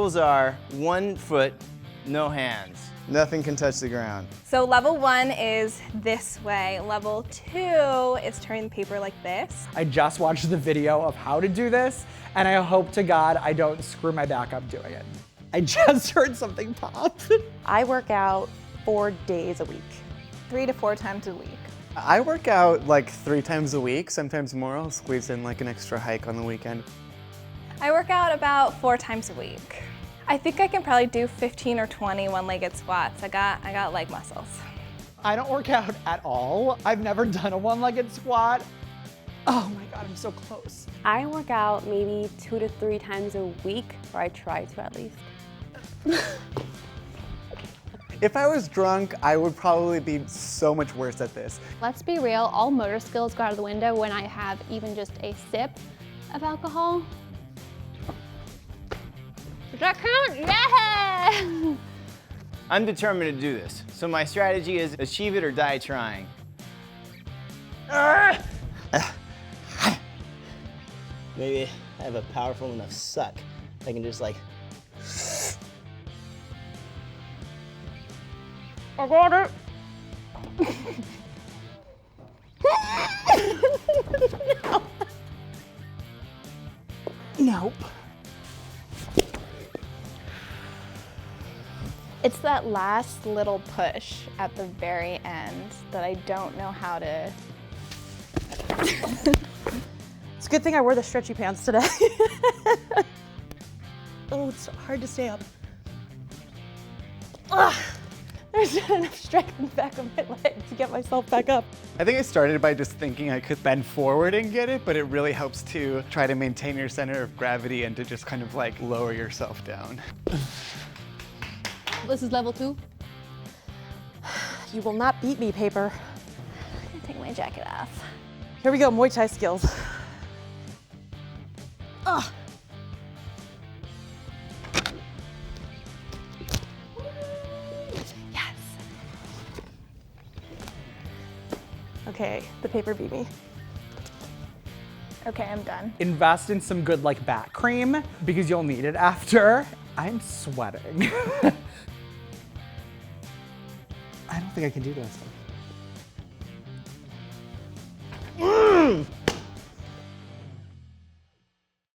rules are 1 foot, no hands. Nothing can touch the ground. So level 1 is this way. Level 2 is turning the paper like this. I just watched the video of how to do this, and I hope to God I don't screw my back up doing it. I just heard something pop. I work out 4 days a week. 3 to 4 times a week. I work out like 3 times a week, sometimes more. I'll squeeze in like an extra hike on the weekend. I work out about 4 times a week. I think I can probably do 15 or 20 one-legged squats. I got leg muscles. I don't work out at all. I've never done a one-legged squat. Oh my God, I'm so close. I work out maybe 2 to 3 times a week, or I try to at least. If I was drunk, I would probably be so much worse at this. Let's be real, all motor skills go out of the window when I have even just a sip of alcohol. Does that count? Yeah! I'm determined to do this, so my strategy is achieve it or die trying. Maybe I have a powerful enough suck. I can just like. I got it. No. Nope. It's that last little push at the very end that I don't know how to. It's a good thing I wore the stretchy pants today. Oh, it's so hard to stay up. Ugh. There's not enough strength in the back of my leg to get myself back up. I think I started by just thinking I could bend forward and get it, but it really helps to try to maintain your center of gravity and to just kind of like lower yourself down. This is level 2. You will not beat me, paper. I'm gonna take my jacket off. Here we go, Muay Thai skills. Ugh. Yes. Okay, the paper beat me. Okay, I'm done. Invest in some good like back cream because you'll need it after. I'm sweating. I don't think I can do this.